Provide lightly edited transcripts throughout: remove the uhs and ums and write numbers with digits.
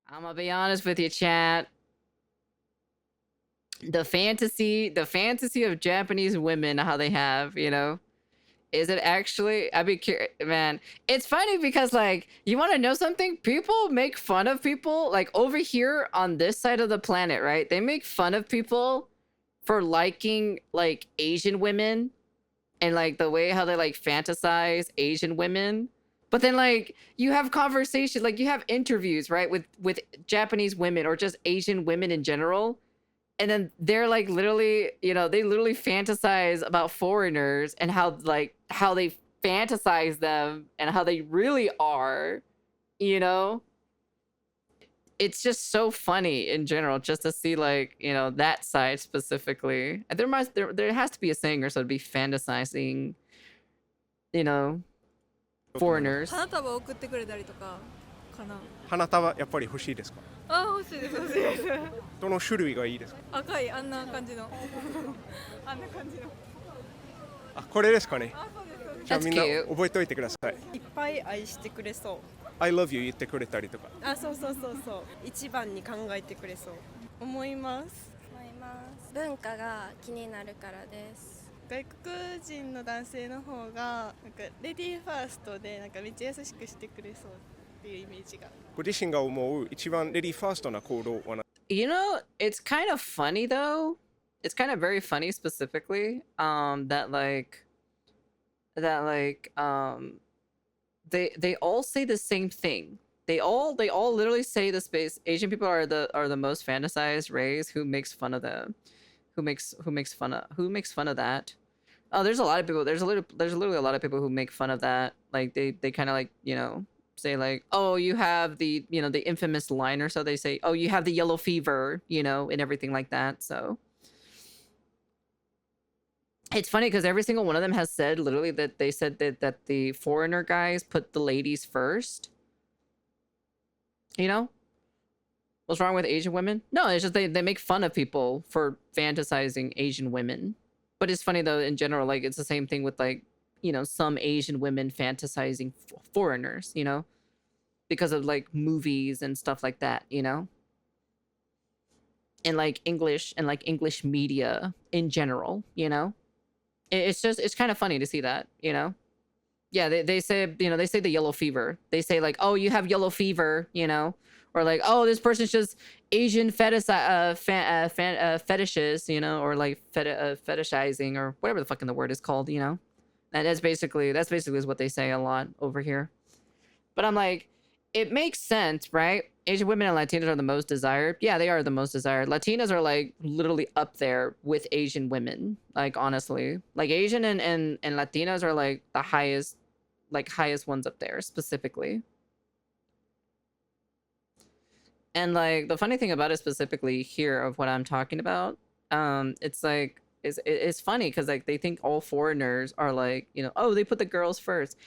I'm gonna be honest with you, chat. The fantasy of Japanese women, how they have, is it actually? I'd be curious, man. It's funny because, like, you want to know something? People make fun of people, like, over here on this side of the planet, right? They make fun of people for liking, like, Asian women and, like, the way how they, like, fantasize Asian women. But then, like, you have conversation, like, you have interviews, right, with Japanese women or just Asian women in general. And then they're like literally, they literally fantasize about foreigners and how they fantasize them and how they really are, you know? It's just so funny in general just to see like, that side specifically. And there has to be a saying or so to be fantasizing, foreigners. 花束を送ってくれたりとかかな。花束やっぱり欲しいですか？あ、欲しいです欲しいです。どの種類がいいですか？赤いあんな感じのあんな感じの。あ、これですかね。あ、そうですそうです。じゃあ That's みんな cute. 覚えておいてください。いっぱい愛してくれそう。 I love you 言ってくれたりとか。あ、そうそうそうそう。一番に考えてくれそう。思います。思います。文化が気になるからです。外国人の男性の方がなんかレディーファーストでなんかめっちゃ優しくしてくれそうっていうイメージが。ご自身が思う一番レディーファーストな行動は何？ It's kind of funny though. It's kind of very funny specifically. They all say the same thing. They all literally say the space Asian people are the most fantasized race who makes fun of them. Who makes fun of that? Oh, there's a lot of people. There's literally a lot of people who make fun of that. Like they kind of like, say like, oh, you have the, the infamous line or so they say, oh, you have the yellow fever, and everything like that. So it's funny because every single one of them has said literally that they said that the foreigner guys put the ladies first. What's wrong with Asian women? No, it's just they make fun of people for fantasizing Asian women. But it's funny though, in general, like it's the same thing with like, some Asian women fantasizing foreigners, because of like movies and stuff like that, and like English media in general, it's kind of funny to see that, Yeah, they say, they say the yellow fever. They say like, oh, you have yellow fever, or like, oh, this person's just Asian fetishes, or like fetishizing or whatever the fucking the word is called, And that's basically is what they say a lot over here. But I'm like, it makes sense, right? Asian women and Latinas are the most desired. Yeah, they are the most desired. Latinas are like literally up there with Asian women. Like honestly, like Asian and Latinas are like the highest ones up there specifically. And like the funny thing about it specifically here of what I'm talking about, it's like it's funny because like they think all foreigners are like, oh, they put the girls first.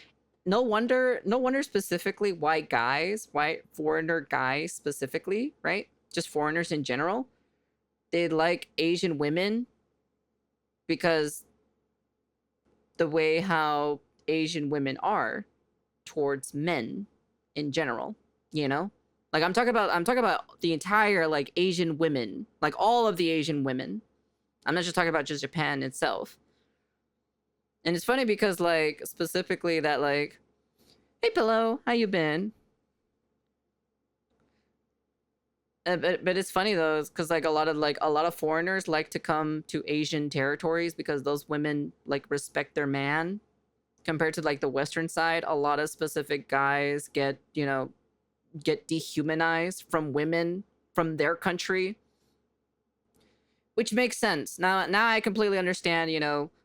No wonder specifically why foreigner guys specifically, right? Just foreigners in general, they like Asian women because the way how Asian women are towards men in general, Like I'm talking about the entire like Asian women, like all of the Asian women. I'm not just talking about just Japan itself. And it's funny because like specifically that like, hey Pillow, how you been? But it's funny though, because like a lot of foreigners like to come to Asian territories because those women like respect their man. Compared to like the Western side, a lot of specific guys get dehumanized from women from their country, which makes sense. Now I completely understand,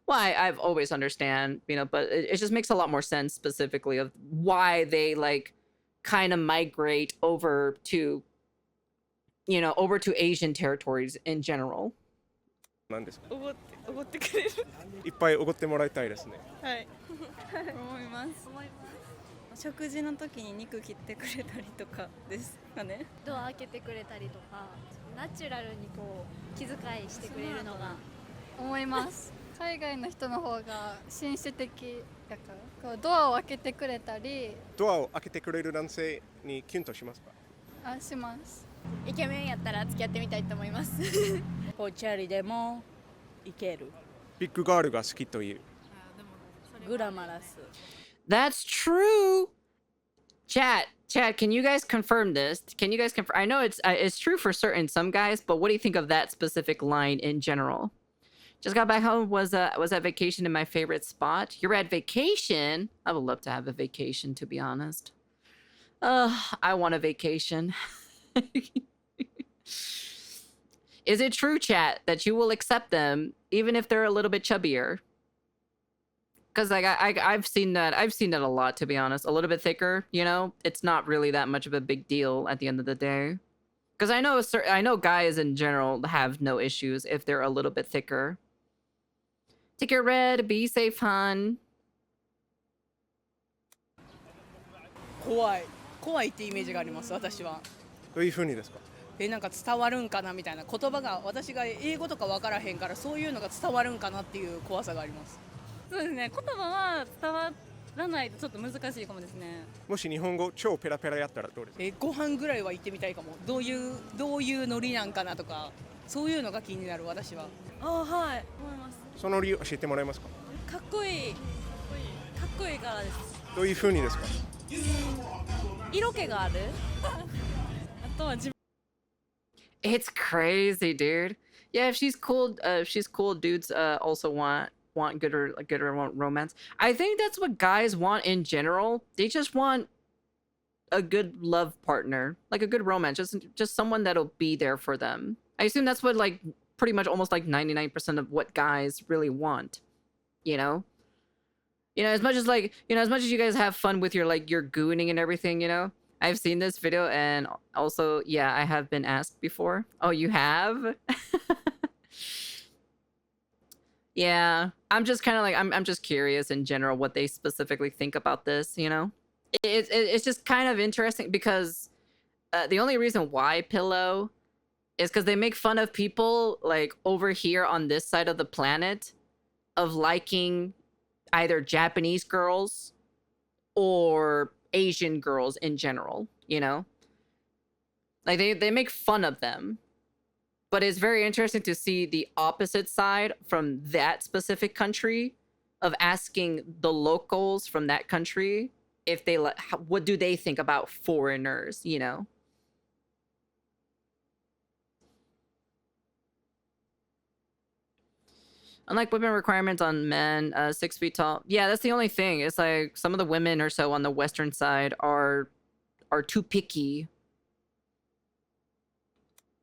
why I've always understand, but it just makes a lot more sense specifically of why they like kind of migrate over to Asian territories in general. なんですか？おごってくれる。いっぱいおごってもらいたいですね。はい。思います。食事の時に肉切ってくれたりとかですかね。ドア開けてくれたりとか、ナチュラルにこう気遣いしてくれるのが思います。海外の人の方が紳士的だから、こうドアを開けてくれたり。ドアを開けてくれる男性にキュンとしますか？あします。イケメンやったら付き合ってみたいと思います。ぽっちゃりでもいける。ビッグガールが好きという。グラマラス。That's true. Chat, can you guys confirm this? Can you guys confirm? I know it's true for certain some guys, but what do you think of that specific line in general? Just got back home, was at vacation in my favorite spot. You're at vacation? I would love to have a vacation, to be honest. I want a vacation. Is it true, chat, that you will accept them even if they're a little bit chubbier? Because like I've seen that a lot, to be honest. A little bit thicker, you know, it's not really that much of a big deal at the end of the day. Because I know guys in general have no issues if they're a little bit thicker. Take your red, be safe, hon. 怖いってイメージがあります、私は。どういうふうにですか？なんか伝わるんかなみたいな、言葉が私が英語とか分からへんから、そういうのが伝わるんかなっていう怖さがあります。そうですね、言葉は伝わらないとちょっと難しいかもですね。もし日本語超ペラペラやったらどうですか？ご飯ぐらいは行ってみたいかも。どういうノリなんかなとか、そういうのが気になる、私は。ああ、はい、思います。その理由教えてもらえますか？かっこいいからです。どういうふうにですか？色気がある。あとは自分。It's crazy, dude. Yeah, if she's cool, dudes also want good romance. I think that's what guys want in general. They just want a good love partner, like a good romance, just someone that'll be there for them. I assume that's what like pretty much almost like 99% of what guys really want, you know? As much as you guys have fun with your gooning and everything, you know? I've seen this video and also, yeah, I have been asked before. Oh, you have? Yeah, I'm just kind of like, I'm just curious in general what they specifically think about this, you know? It's just kind of interesting because the only reason why Pillow is because they make fun of people like over here on this side of the planet of liking either Japanese girls or Asian girls in general, you know? Like they make fun of them. But it's very interesting to see the opposite side from that specific country of asking the locals from that country if they what do they think about foreigners, you know? Unlike women requirements on men, 6 feet tall. Yeah, that's the only thing. It's like some of the women or so on the Western side are too picky.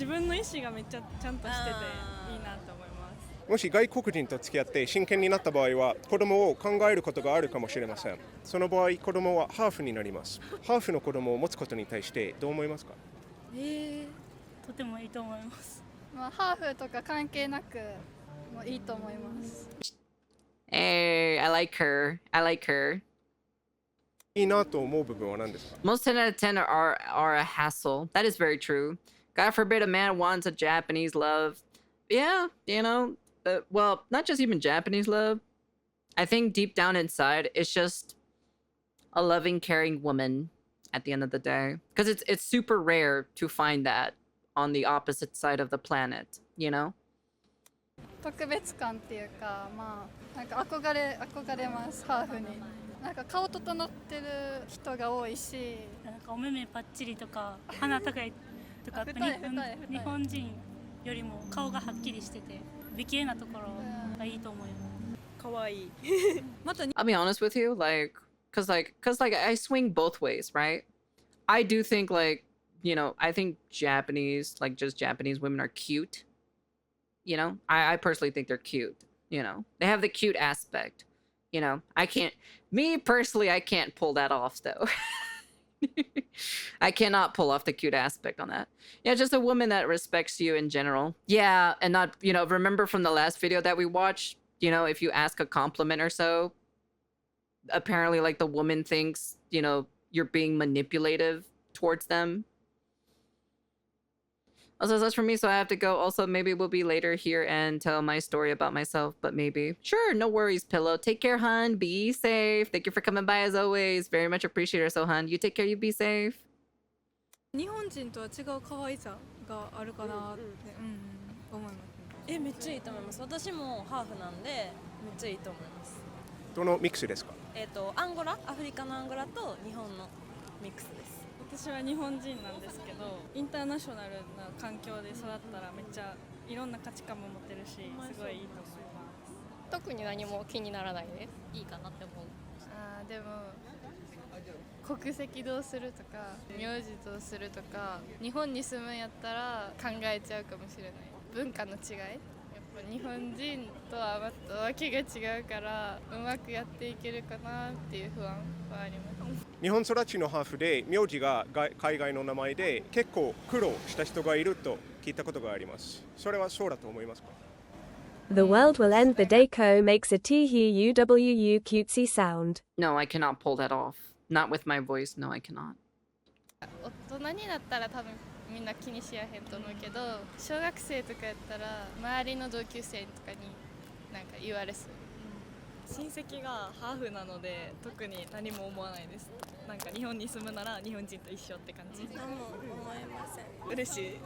自分の意思がめっちゃちゃんとしてていいなと思います。もし外国人と付き合って真剣になった場合は子供を考えることがあるかもしれません。その場合子供はハーフになります。ハーフの子供を持つことに対してどう思いますか？とてもいいと思います。まあハーフとか関係なくもいいと思います。Hey, I like her. I like her. いいなと思う部分は何ですか？ Most 10 out of 10 are a hassle. That is very true. God forbid a man wants a Japanese love. Yeah, you know, well, not just even Japanese love. I think deep down inside, it's just a loving, caring woman at the end of the day. Because it's super rare to find that on the opposite side of the planet, you know? 特別感っていうか、まあなんか憧れます、ハーフに。なんか顔整ってる人が多いし、なんかお目目パッチリとか鼻高いとか日本人よりも顔がはっきりしてて美形なところがいいと思います。可愛い。I'll be honest with you, cause I swing both ways, right? I do think I think Japanese, just Japanese women are cute. You know, I personally think they're cute. You know, they have the cute aspect. You know, I can't pull that off though. I cannot pull off the cute aspect on that. Yeah, just a woman that respects you in general. Yeah, and not, remember from the last video that we watched, if you ask a compliment or so, apparently the woman thinks, you're being manipulative towards them. Also, that's for me, so I have to go. Also, maybe we'll be later here and tell my story about myself, but maybe. Sure, no worries, Pillow. Take care, hun. Be safe. Thank you for coming by as always. Very much appreciate it, so hun. You take care, you be safe. 日本人とは違う可愛さがあるかなって、思います。めっちゃいいと思います。私もハーフなんでめっちゃいいと思います。どのミックスですか？アンゴラ、アフリカのアンゴラと日本のミックスです。私は日本人なんですけど、インターナショナルな環境で育ったらめっちゃいろんな価値観も持ってるし、すごいいいと思います。特に何も気にならないです。いいかなって思う。でも国籍どうするとか名字どうするとか日本に住むんやったら考えちゃうかもしれない。文化の違い、やっぱ日本人とはまた訳が違うからうまくやっていけるかなっていう不安はあります。日本育ちのハーフで名字が海外の名前で結構苦労した人がいると聞いたことがあります。それはそうだと思いますか？ The world will end the day Ko makes a THUWU cutesy sound. No, I cannot pull that off. Not with my voice. No, I cannot. 大人になったら多分みんな気にしやへんと思うけど、小学生とかやったら周りの同級生とかになんか言われそう。親戚がハーフなので特に何も思わないです。なんか日本に住むなら日本人と一緒って感じ。何も思いません。嬉しいです。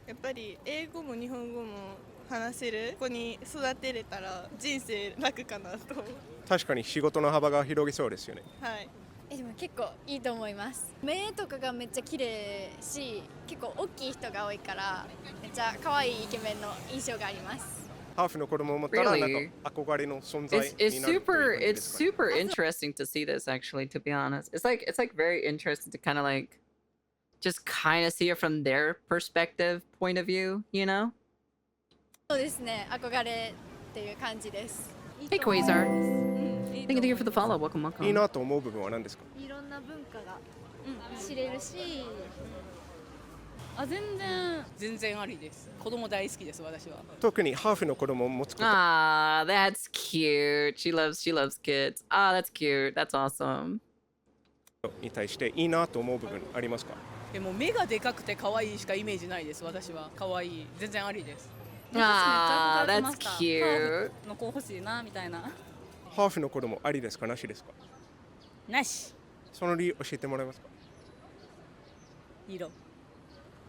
やっぱり英語も日本語も話せる子に育てれたら人生楽かなと思う。確かに仕事の幅が広げそうですよね。はい。でも結構いいと思います。目とかがめっちゃ綺麗し、結構大きい人が多いからめっちゃ可愛いイケメンの印象があります。ハーフの子供を持ったらなんか憧れの存在になるという感じですかね。It's super interesting to see this actually, to be honest. It's like very interesting to kind of like just kind of see it from their perspective point of view, you know? そうですね、憧れっていう感じです。Hey Quasar. Thank you for the follow. Welcome, いい welcome. なと思う部分は何ですか？いろんな文化が知れるし、全然ありです。子供大好きです、私は。特にハーフの子供を持つこと。Ah, that's cute. She loves kids. Ah, that's cute. That's awesome. に対していいなと思う部分ありますか？でも目がでかくて可愛いしかイメージないです。私は可愛い、全然ありです。Ah, that's cute. の子欲しいなみたいな。ハーフの子供ありですかなしですか？なし。その理由教えてもらえますか？色。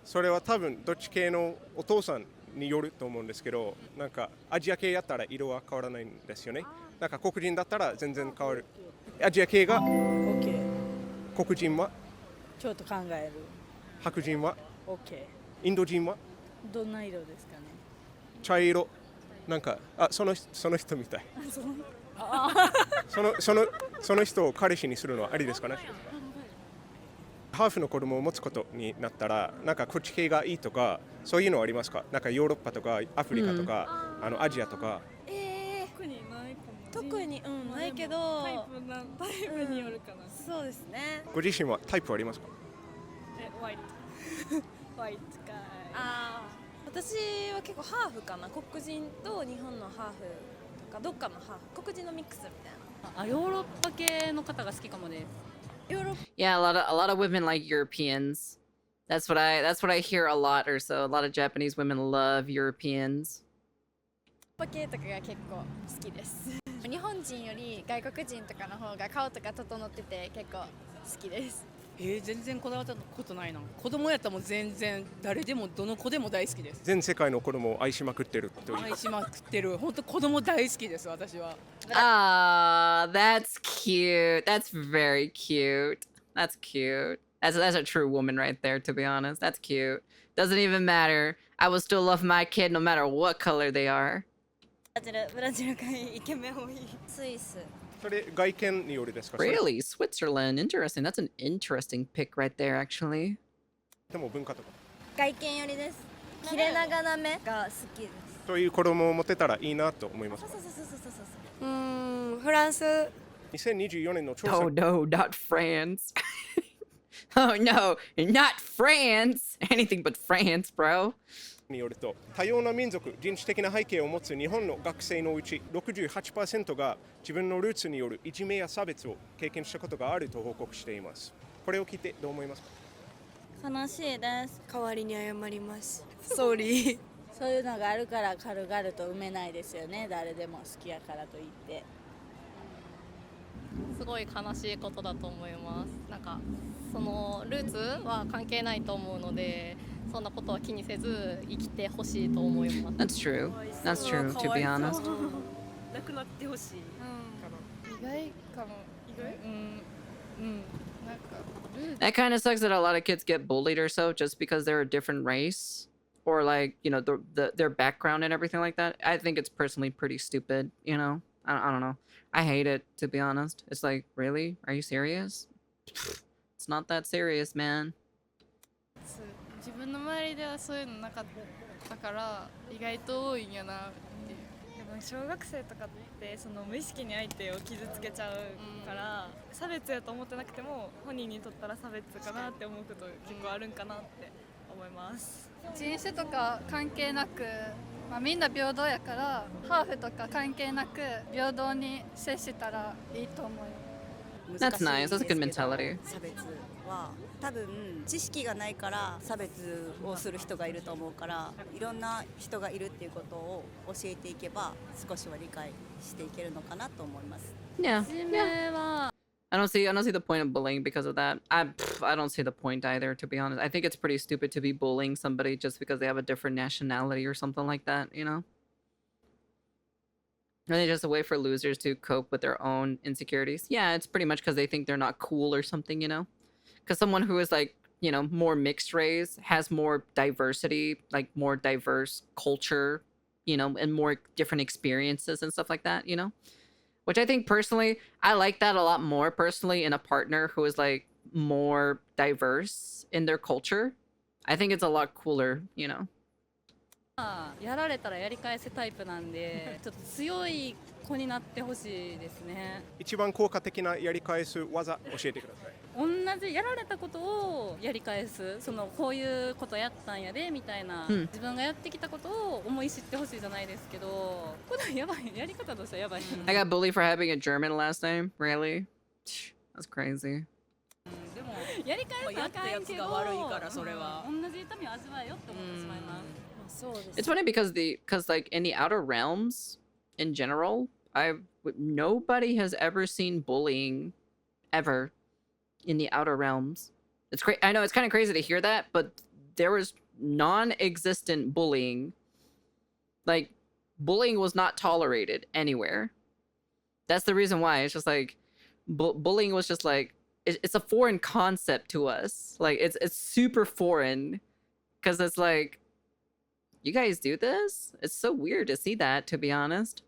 それは多分どっち系のお父さんによると思うんですけど、なんかアジア系やったら色は変わらないんですよね。なんか黒人だったら全然変わる。アジア系が OK。黒人はちょっと考える。白人は OK。インド人はどんな色ですかね。茶色。なんかその人みたい。その人を彼氏にするのはありですかね？ハーフの子供を持つことになったらなんかこっち系がいいとかそういうのはありますか？なんかヨーロッパとかアフリカとか、アジアとか。特にないかも。特にないけどタイプによるかな。そうですね。ご自身はタイプありますか？ホワイトかい。私は結構ハーフかな。黒人と日本のハーフとかどっかのハーフ、黒人のミックスみたいな。ヨーロッパ系の方が好きかもです。Yeah, a lot of women like Europeans. That's what I hear a lot or so. A lot of Japanese women love Europeans. ヨーロッパ系とかが結構好きです。日本人より外国人とかの方が顔とか整ってて結構好きです。全然こだわったことないな。子供やったらもう全然誰でもどの子でも大好きです。全世界の子供を愛しまくってるという。愛しまくってる。本当子供大好きです私は。Ah, that's cute. That's very cute. That's cute. That's a true woman right there, to be honest. That's cute. Doesn't even matter. I will still love my kid no matter what color they are. ブラジルがイケメン多い。スイス。それ外見によるですか？ Really? Switzerland. Interesting. That's an interesting pick right there, actually. でも文化とか。外見よりです。切れ長な目が好きです。そういう子供を持てたらいいなと思います。フランス。2024年の調査。Oh no, not France. Oh no, not France. Anything but France, bro. によると多様な民族、人種的な背景を持つ日本の学生のうち 68% が自分のルーツによるいじめや差別を経験したことがあると報告しています。これを聞いてどう思いますか？悲しいです。代わりに謝ります。Sorry。そういうのがあるから軽々と埋めないですよね。誰でも好きやからといって。すごい悲しいことだと思います。なんかそのルーツは関係ないと思うので、そんなことは気にせず生きてほしいと思います。 That's true. That's true, to be honest. なくなってほしいかな。意外かも。意外？なんかルー That kind of sucks that a lot of kids get bullied or so just because they're a different race or like, you know, their background and everything like that. I think it's personally pretty stupid, you know? I don't know. I hate it, to be honest. It's like, really? Are you serious? It's not that serious, man. 自分の周りではそういうのなかったから意外と多いんやなっていう。でも小学生とかってその無意識に相手を傷つけちゃうから、差別やと思ってなくても本人にとったら差別かなって思うこと結構あるんかなって思います。人種とか関係なく、みんな平等やからハーフとか関係なく平等に接したらいいと思う。That's nice. That's a good mentality. 差別は多分知識がないから差別をする人がいると思うから、いろんな人がいるっていうことを教えていけば少しは理解していけるのかなと思います。Yeah. I don't see the point of bullying because of that. I don't see the point either, to be honest. I think it's pretty stupid to be bullying somebody just because they have a different nationality or something like that, you know? Are they just a way for losers to cope with their own insecurities? Yeah, it's pretty much because they think they're not cool or something, you know? Because someone who is like, you know, more mixed race has more diversity, like more diverse culture, you know, and more different experiences and stuff like that, you know? Which I think personally, I like that a lot more personally in a partner who is like more diverse in their culture. I think it's a lot cooler, you know? やられたらやり返せタイプなんで、ちょっと強い子になってほしいですね。一番効果的なやり返す技教えてください。同じやられたことをやり返す、そのこういうことやったんやでみたいな、自分がやってきたことを思い知ってほしいじゃないですけど、これやばい、やり方としてはやばい。I got bullied for having a German last name? Really? That's crazy. でもやり返すあかんけど、同じ痛みを味わえよって思ってしまいます。It's funny because like in the outer realms in general, nobody has ever seen bullying ever in the outer realms. It's I know it's kind of crazy to hear that, but there was non-existent bullying. Like bullying was not tolerated anywhere. That's the reason why. It's just like bullying was just like it's a foreign concept to us. Like it's super foreign because it's like, you guys do this? It's so weird to see that, to be honest.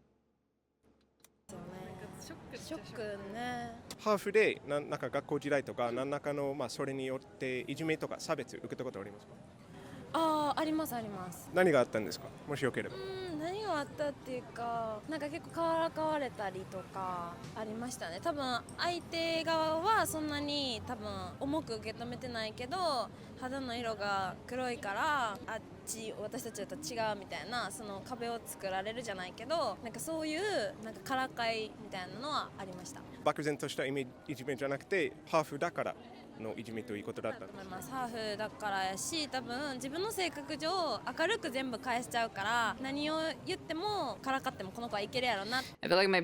ショックね。ハーフでなんか学校時代とか何らかのそれによっていじめとか差別受けたことありますか？ありますあります。何があったんですか？もしよければ。何があったっていうか、なんか結構からかわれたりとかありましたね。多分相手側はそんなに重く受け止めてないけど、肌の色が黒いから私たちだと違うみたいな、その壁を作られるじゃないけど、なんかそういうなんかからかいみたいなのはありました。漠然としたいじめじゃなくて、ハーフだからのいじめということだったんです。思います。ハーフだからやし、多分自分の性格上明るく全部返しちゃうから、何を言ってもからかってもこの子はいけるやろな。I feel like my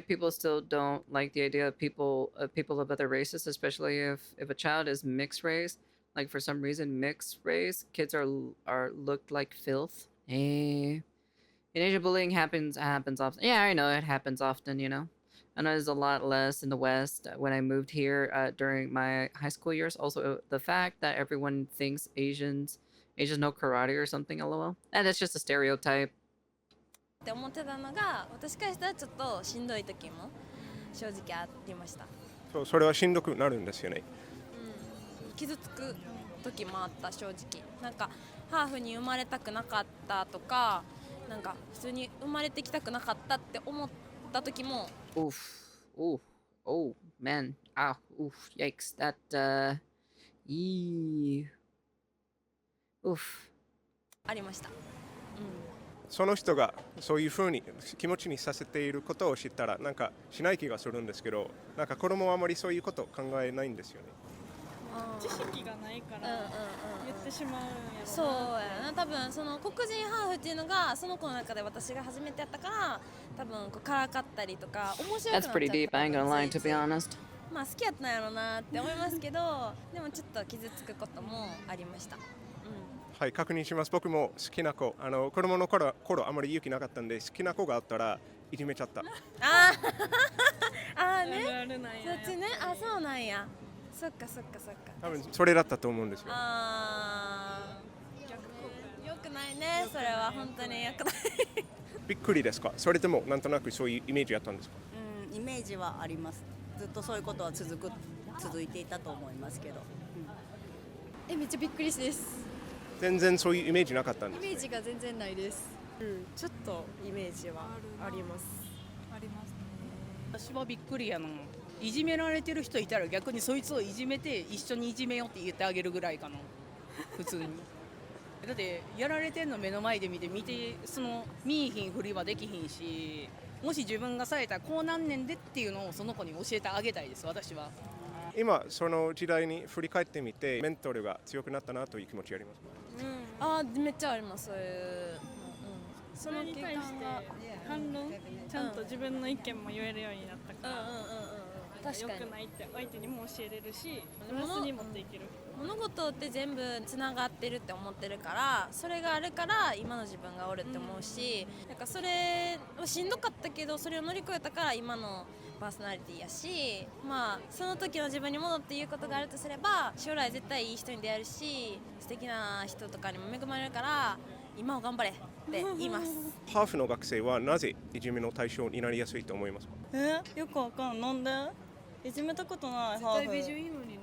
people still don't like the idea of people of other races, especially if a child is mixed race. Like for some reason, mixed race kids are looked like filth. Hey, in Asia, bullying happens often. Yeah, I know it happens often. You know, I know there's a lot less in the West. When I moved here during my high school years, also the fact that everyone thinks Asians know karate or something. LOL. And that's just a stereotype. って思ってたのが、私からしたらちょっとしんどい時も正直ありました。それはしんどくなるんですよね。傷つく時もあった。正直なんかハーフに生まれたくなかったとか、なんか普通に生まれてきたくなかったって思った時も。Oh man, oof, yikes, that oof. ありました。その人がそういう風に気持ちにさせていることを知ったらなんかしない気がするんですけど、なんか子供はあまりそういうことを考えないんですよね。知識がないから言ってしまうんやろな。そうやな、多分その黒人ハーフっていうのがその子の中で私が初めてやったから、多分こうからかったりとか面白くなっちゃった That's pretty deep. I ain't gonna lie, to be honest. まあ好きやったんやろうなって思いますけどでもちょっと傷つくこともありました。はい、確認します。僕も好きな子、子供の頃あまり勇気なかったんで、好きな子があったらいじめちゃった。あね、あるなんやそっちね、あ、そうなんや。そっかそっかそっか。多分それだったと思うんですよ。よくないね、それは本当によくない。びっくりですか？それともなんとなくそういうイメージあったんですか？イメージはあります。ずっとそういうことは続いていたと思いますけど。めっちゃびっくりです。全然そういうイメージなかったんです、イメージが全然ないです。ちょっとイメージはあります。ありますね。私はびっくりやな。いじめられてる人いたら逆にそいつをいじめて一緒にいじめようって言ってあげるぐらいかな。普通に。だってやられてんの目の前で見てその見いひんふりはできひんし、もし自分がされたらこうなんねんでっていうのをその子に教えてあげたいです。私は。今その時代に振り返ってみてメンタルが強くなったなという気持ちありますか？めっちゃあります。そういう、それに対して反論ちゃんと自分の意見も言えるようになったから、良くないって相手にも教えれるし、プラスに持っていける。物事って全部つながってるって思ってるから、それがあるから今の自分がおるって思うし、なんかそれはしんどかったけどそれを乗り越えたから今のパーソナリティやし、まあその時の自分に戻って言うことがあるとすれば、将来絶対いい人に出会えるし素敵な人とかにも恵まれるから今を頑張れって言います。ハーフの学生はなぜいじめの対象になりやすいと思いますか？よくわかんない。なんでいじめたことない。絶対美女いいのにね。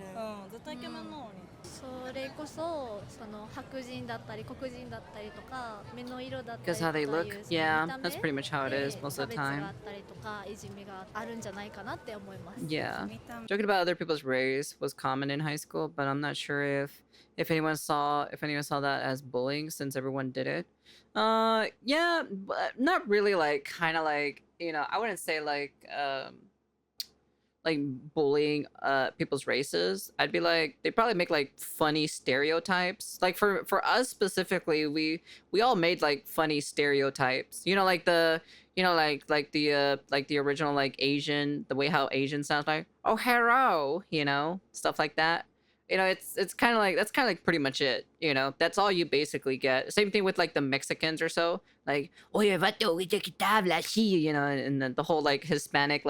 絶対イケメンなのに。それこそその白人だったり黒人だったりとか目の色だったり Because と how かい they う look, その yeah, 見た目 that's pretty much how it is で most 差 of the 別があ time. ったりとかいじめがあるんじゃないかなって思います。 Yeah. Joking about other people's race was common in high school, but I'm not sure if anyone saw that as bullying since everyone did it. Yeah, but not really like kind of like, I wouldn't say like bullying people's races. I'd be like they probably make like funny stereotypes. Like for us specifically, we all made like funny stereotypes. Like the like the original like Asian, the way how Asian sounds like oh hello, stuff like that. It's kind of like that's kind of like pretty much it. That's all you basically get. Same thing with like the Mexicans or so. Like oye vato, and then the whole like Hispanic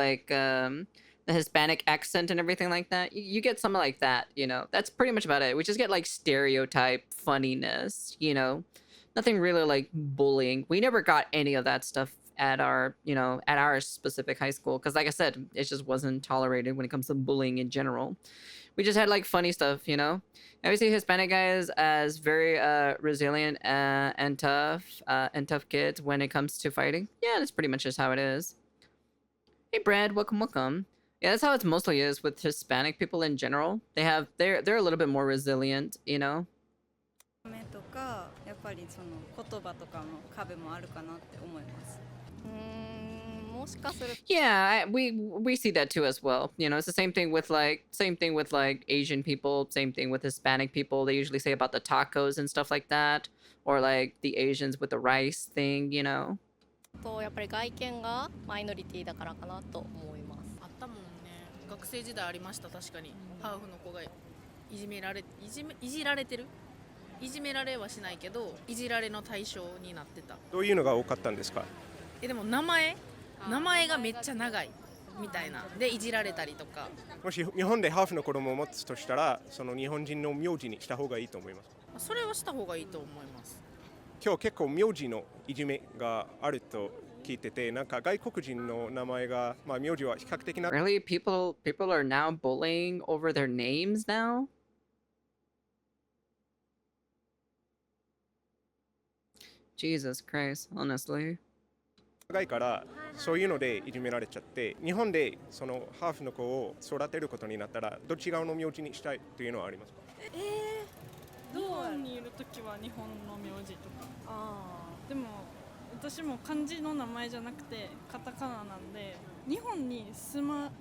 the Hispanic accent and everything like that. You get something like that, That's pretty much about it. We just get like stereotype funniness, Nothing really like bullying. We never got any of that stuff at our specific high school because like I said, it just wasn't tolerated when it comes to bullying in general. We just had like funny stuff, And we see Hispanic guys as very resilient and tough kids when it comes to fighting. Yeah, that's pretty much just how it is. Hey Brad, welcome. Yeah, that's how it mostly is with Hispanic people in general. They're a little bit more resilient, とかやっぱりその言葉とかの壁もあるかなって思います。もしかする Yeah, we see that too as well. It's the same thing with like Asian people, same thing with Hispanic people. They usually say about the tacos and stuff like that, or like the Asians with the rice thing, とやっぱり外見がマイノリティだからかなと思います。あったもんね。学生時代ありました。確かにハーフの子がいじめられてる。いじめられはしないけどいじられの対象になってた。どういうのが多かったんですか？でも名前がめっちゃ長いみたいなでいじられたりとか。もし日本でハーフの子供を持つとしたらその日本人の名字にした方がいいと思います。それはした方がいいと思います。今日結構名字のいじめがあると聞いてて、なんか外国人の名前が名字は比較的な。Really, people are now bullying over their names now? Jesus Christ, honestly. 長いからそういうのでいじめられちゃって、日本でそのハーフの子を育てることになったらどっち側の名字にしたいというのはありますか？日本にいるときは日本の名字とか。でも私も漢字の名前じゃなくてカタカナなんで、日本に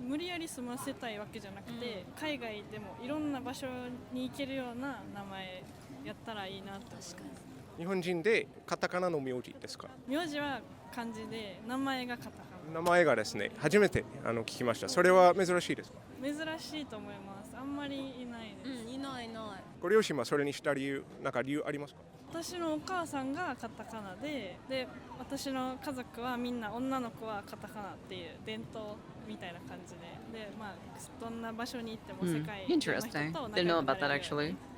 無理やり住ませたいわけじゃなくて、海外でもいろんな場所に行けるような名前やったらいいなと。確かに。日本人でカタカナの名字ですか？名字は漢字で名前がカタカナ。名前がですね、初めて聞きました。それは珍しいですか？珍しいと思います。あんまりいないです。いないいない。ご両親はそれにした理由、なんか理由ありますか？私のお母さんがカタカナで、私の家族はみんな女の子はカタカナっていう伝統みたいな感じで、まあどんな場所に行っても世界の人と Interesting. 仲良く Didn't know な about れ that るように actually.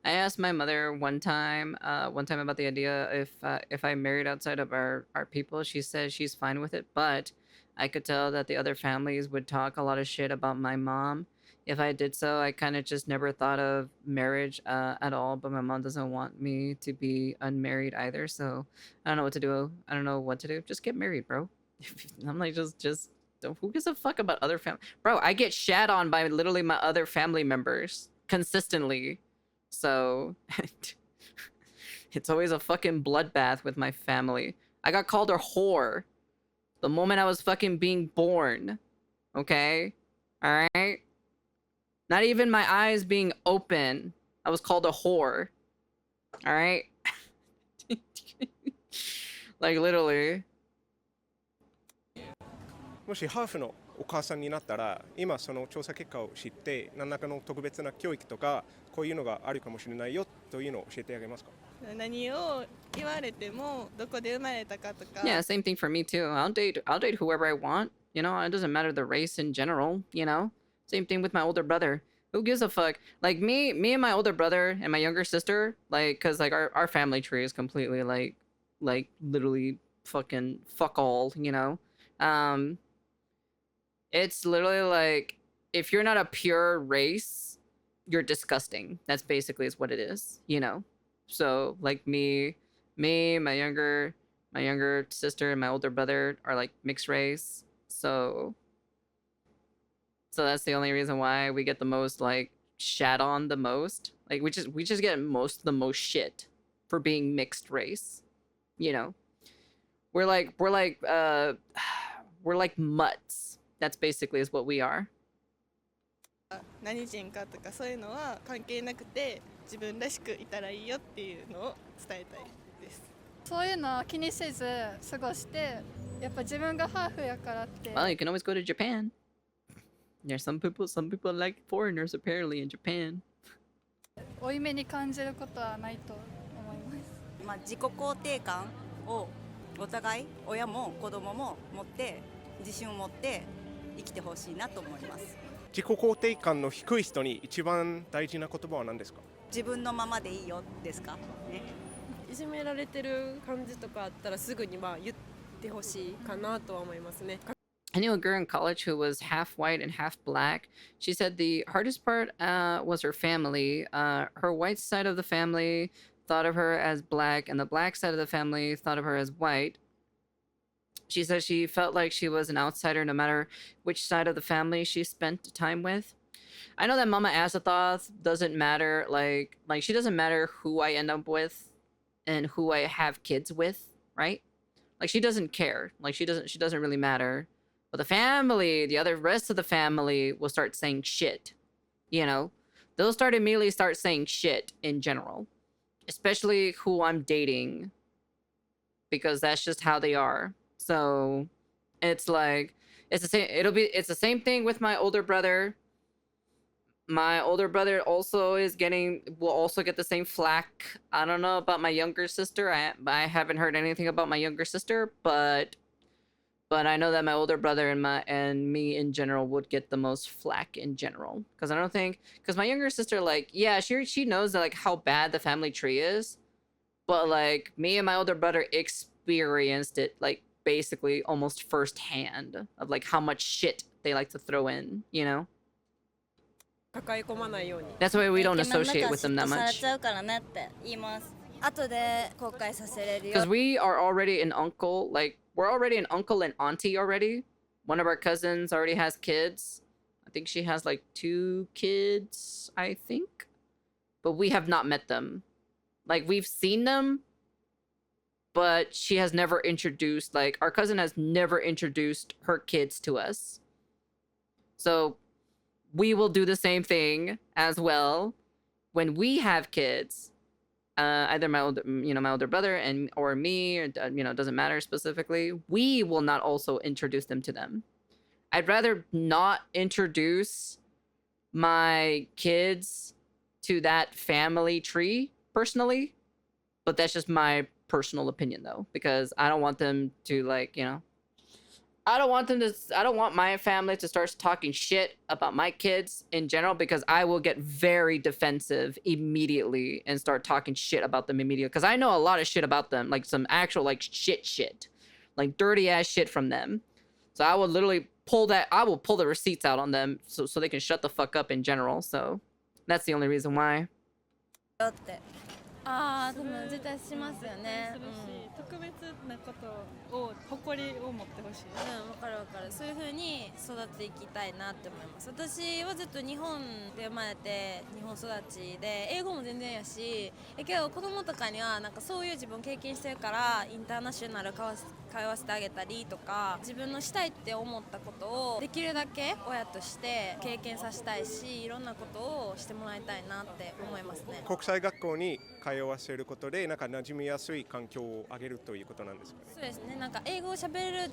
I asked my mother one time about the idea if I married outside of our people. She said she's fine with it, but I could tell that the other families would talk a lot of shit about my mom. If I did so, I kind of just never thought of marriage at all. But my mom doesn't want me to be unmarried either, so I don't know what to do. I don't know what to do. Just get married, bro. I'm like, just don't. Who gives a fuck about other family, bro? I get shat on by literally my other family members consistently. So it's always a fucking bloodbath with my family. I got called a whore the moment I was fucking being born. Okay? Alright? Not even my eyes being open. I was called a whore. Alright? Like literally. もしハーフのお母さんになったら、今その調査結果を知って何らかの特別な教育とかこういうのがあるかもしれないよというのを教えてあげますか？何を言われてもどこで生まれたかとか。 Yeah, same thing for me too. I'll date whoever I want. You know, it doesn't matter the race in general, you know? Same thing with my older brother. Who gives a fuck? Like me and my older brother and my younger sister, like, cause like our family tree is completely like literally fucking fuck all, you know? It's literally like, if you're not a pure race, you're disgusting. That's basically is what it is, you know? So like me, my younger sister and my older brother are like mixed race. So that's the only reason why we get the most like shat on the most. Like we just get the most shit for being mixed race. You know? We're like mutts. That's basically is what we are. 何人かとかそういうのは関係なくて、自分らしくいたらいいよっていうのを伝えたいです。そういうのは気にせず過ごして、やっぱ自分がハーフやからって。Well, you can always go to Japan. There's some people like foreigners apparently in Japan. 負い目に感じることはないと思います。まあ自己肯定感をお互い親も子供も持って自信を持って生きてほしいなと思います。自己肯定感の低い人に一番大事な言葉は何ですか？自分のままでいいよですかね。いじめられてる感じとかあったらすぐにまあ言ってほしいかなとは思いますね。I knew a girl in college who was half white and half black. She said the hardest part was her family. Her white side of the family thought of her as black, and the black side of the family thought of her as white. She said she felt like she was an outsider no matter which side of the family she spent time with. I know that Mama Azathoth doesn't matter, like she doesn't matter who I end up with and who I have kids with, right? Like she doesn't care. Like she doesn't really matter. But the family, the rest of the family will start saying shit. You know? They'll immediately start saying shit in general. Especially who I'm dating. Because that's just how they are. So it's like it's the same thing with my older brother. My older brother will also get the same flack. I don't know about my younger sister. I haven't heard anything about my younger sister, but I know that my older brother and me in general would get the most flack in general. Because my younger sister, like, yeah, she knows that, like, how bad the family tree is, but like me and my older brother experienced it, like, basically almost firsthand of like how much shit they like to throw in, you know? That's why we don't associate with them that much. Because we are already an uncle, like, we're already an uncle and auntie already. One of our cousins already has kids. I think she has like 2 kids, I think. But we have not met them. Like, we've seen them, but she has never introduced, like, our cousin has never introduced her kids to us. So we will do the same thing as well when we have kids. Either my older brother or me, or doesn't matter specifically. We will not also introduce them to them. I'd rather not introduce my kids to that family tree personally, but that's just my personal opinion though, because I don't want them to, like, I don't want my family to start talking shit about my kids in general, because I will get very defensive immediately and start talking shit about them immediately, because I know a lot of shit about them, like some actual like shit, like dirty ass shit from them. So I will literally pull the receipts out on them so they can shut the fuck up in general. So that's the only reason why. ああ、多分絶対しますよね。特別なことを誇りを持ってほしい。うん、わかるわかる。そういう風に育っていきたいなって思います。私はずっと日本で生まれて日本育ちで英語も全然やし、けど子供とかにはなんかそういう自分経験してるからインターナショナル通わせてあげたりとか、自分のしたいって思ったことをできるだけ親として経験させたいし、いろんなことをしてもらいたいなって思いますね。国際学校に通わせることでなんか馴染みやすい環境を上げるということなんですかね。そうですね。なんか英語を喋れる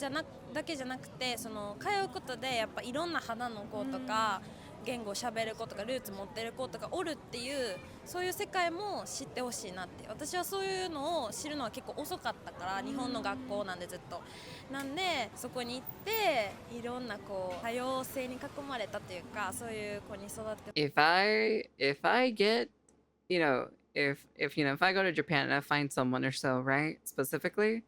だけじゃなくて、その通うことでやっぱいろんな花の子とか、言語を喋る子とかルーツ持ってる子とかおるっていうそういう世界も知ってほしいなって。私はそういうのを知るのは結構遅かったから、日本の学校なんでずっとなんでそこに行っていろんなこう多様性に囲まれたというか、そういう子に育って。If I get, if I go to Japan and I find someone or so, right, specifically,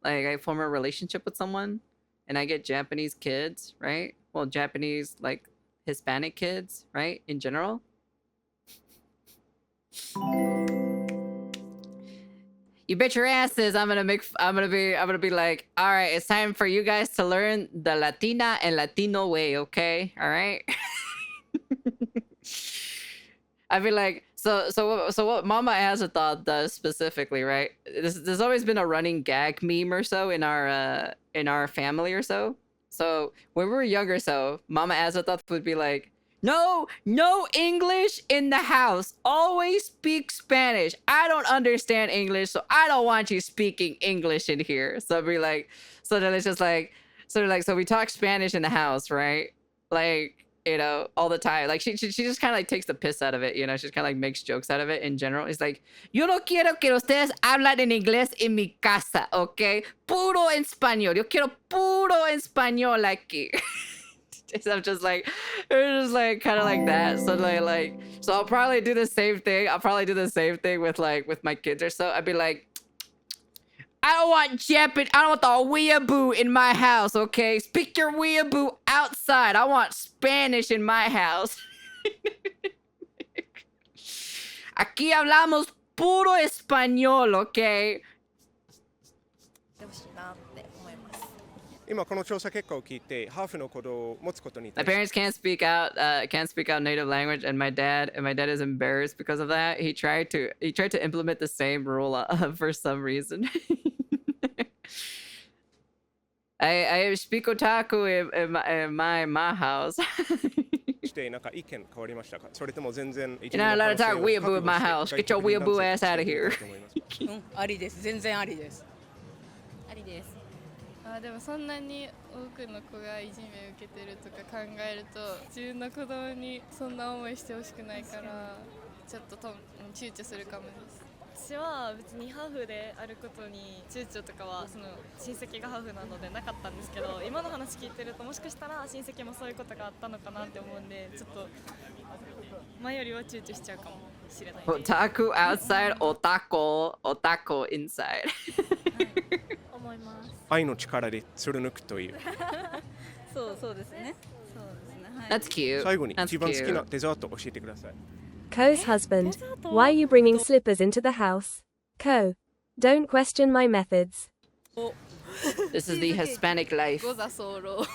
like I form a relationship with someone and I get Japanese kids, right? Well, Japanese, like Hispanic kids, right, in general. You bet your asses I'm gonna be like, all right, it's time for you guys to learn the Latina and Latino way, okay? All right. I'd be like, so what Mama Azathoth does specifically, right? There's always been a running gag meme or so in our family or so. So when we were younger, so Mama Azathoth would be like, no English in the house. Always speak Spanish. I don't understand English, so I don't want you speaking English in here. So I'd be like, so then it's just like, so we talk Spanish in the house, right? Like, all the time. Like she just kind of like takes the piss out of it, she just kind of like makes jokes out of it in general. It's like, yo no quiero que ustedes hablen en inglés en mi casa, okay? Puro español. Yo quiero puro español aquí. I'm just like, it's just like kind of like that. So so I'll probably do the same thing. I'll probably do the same thing with my kids or so. I'd be like, I don't want Japanese. I don't want the weeaboo in my house, okay? Speak your weeaboo outside. I want Spanish in my house. Aquí hablamos puro español, okay? 今この調査結果を聞いてハーフの子供を持つことに My parents can't speak out native language, and my dad is embarrassed because of that. He tried to implement the same rule for some reason. I speak otaku in my house. してなんか意見変わりましたか？それとも全然 You're not allowed to talk weeaboo in my house. Get your weeaboo ass out of here. ありです。全然ありです。ありです。でもそんなに多くの子がいじめ受けてるとか考えると自分の子供にそんな思いしてほしくないからちょっと躊躇するかもです。私は別にハーフであることに躊躇とかはその親戚がハーフなのでなかったんですけど、今の話聞いてるともしかしたら親戚もそういうことがあったのかなって思うんで、ちょっと前よりは躊躇しちゃうかもしれないです。 Otaku outside, otako inside. 思います。愛の力で貫くという。そうですね。That's cute. 最後に一番好きなデザート教えてください。Ko's husband. Why are you bringing slippers into the house? Ko. Don't question my methods. This is the Hispanic life. ゴザソーロー。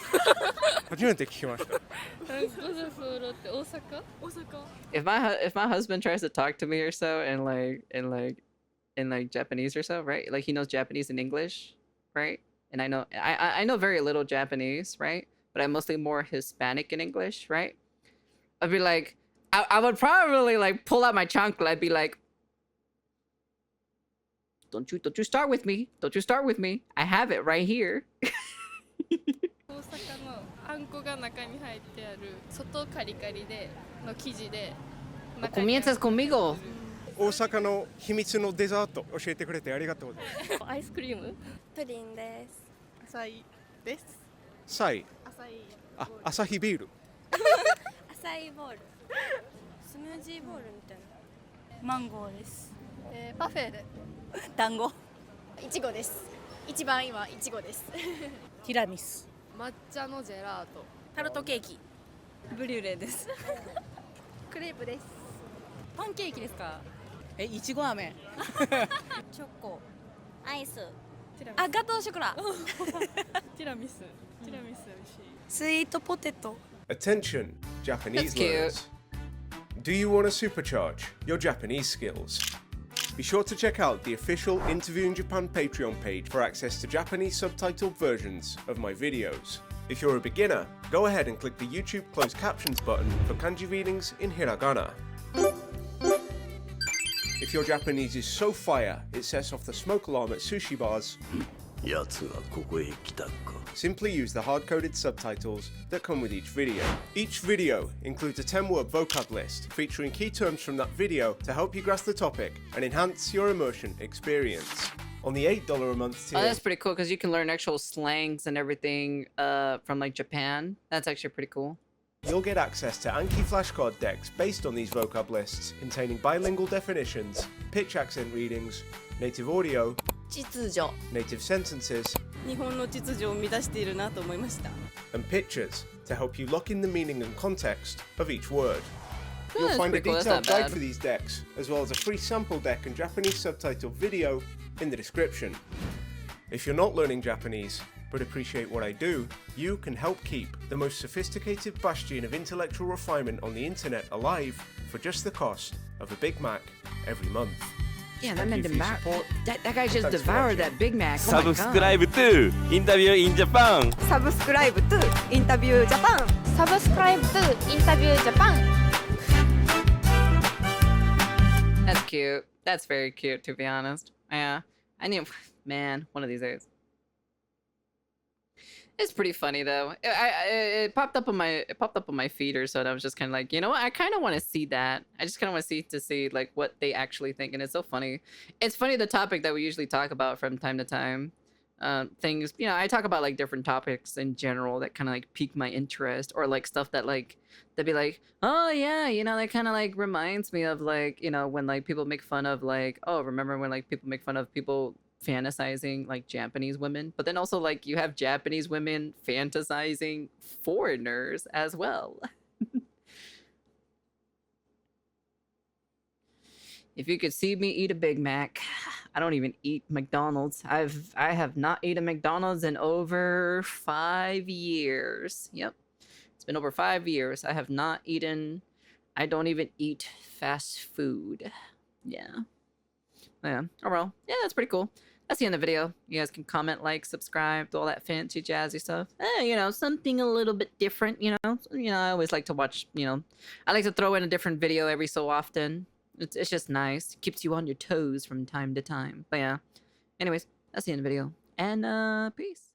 初めて聞きました。ゴザソーローって大阪？ If my husband tries to talk to me or so and in like Japanese or so, right? Like he knows Japanese and English, right? And I know very little Japanese, right? But I'm mostly more Hispanic in English, right? I'd be like, I would probably like pull out my chancla. I'd be like, don't you start with me. Don't you start with me. I have it right here. 大阪のあんこが中に入ってある外カリカリでの生地で中に Comienzas conmigo. 大阪の秘密のデザート教えてくれてありがとう。アイスクリームプリンです。浅いですサイ、浅いあ、アサヒビール。アサイボール。スムージーボールみたいな。マンゴーです。パフェで団子。いちごです。一番今いちごです。ティラミス、抹茶のジェラートタルトケーキブリュレです。クレープですパンケーキですか？いちご飴、チョコ、アイス。あ、ガトーショコラ。ティラミス美味しい。スイートポテト。 Attention, Japanese That's cute. learners. Do you want to supercharge your Japanese skills? Be sure to check out the official Interview in Japan Patreon page for access to Japanese subtitled versions of my videos. If you're a beginner, go ahead and click the YouTube closed captions button for kanji readings in hiragana. If your Japanese is so fire it sets off the smoke alarm at sushi bars, simply use the hard-coded subtitles that come with each video. Each video includes a 10-word vocab list featuring key terms from that video to help you grasp the topic and enhance your immersion experience. On the $8 a month tier... Oh, that's pretty cool because you can learn actual slangs and everything from like Japan. That's actually pretty cool. You'll get access to Anki flashcard decks based on these vocab lists containing bilingual definitions, pitch accent readings, native audio, 秩序。 native sentences, 日本の秩序を生み出しているなと思いました。 and pictures to help you lock in the meaning and context of each word. Yeah, You'll that's find a pretty cool. That's detailed not guide bad. for these decks, as well as a free sample deck and Japanese subtitled video in the description. If you're not learning Japanese, but appreciate what I do, you can help keep the most sophisticated bastion of intellectual refinement on the internet alive for just the cost of a Big Mac every month. Yeah, Thank you for your support. that guy just Thanks for devoured watching. that Big Mac. Oh my god. Subscribe to Interview in Japan. サブスクライブ to インタビュージャパン。サブスクライブ to インタビュージャパン That's cute. That's very cute, to be honest. Yeah, I need, man, one of these days. It's pretty funny though. It popped up on my feed or so, and I was just kind of like, you know what? I kind of want to see that. I just kind of want to see like what they actually think, and it's so funny. It's funny the topic that we usually talk about from time to time. Things, you know, I talk about like different topics in general that kind of like pique my interest, or like stuff that like they'd be like, oh yeah, you know, that kind of like reminds me of like, you know, when like people make fun of like, oh, remember when like people make fun of people fantasizing like Japanese women, but then also like you have Japanese women fantasizing foreigners as well. If you could see me eat a Big Mac, I don't even eat McDonald's. I have not eaten McDonald's in over 5 years. Yep. It's been over 5 years. I have not eaten, I don't even eat fast food. Yeah. Yeah. Oh well. Yeah, that's pretty cool. That's the end of the video. You guys can comment, like, subscribe, all that fancy jazzy stuff. You know, something a little bit different, you know. I always like to watch, you know, I like to throw in a different video every so often. It's just nice. Keeps you on your toes from time to time. But yeah. Anyways, that's the end of the video. And peace.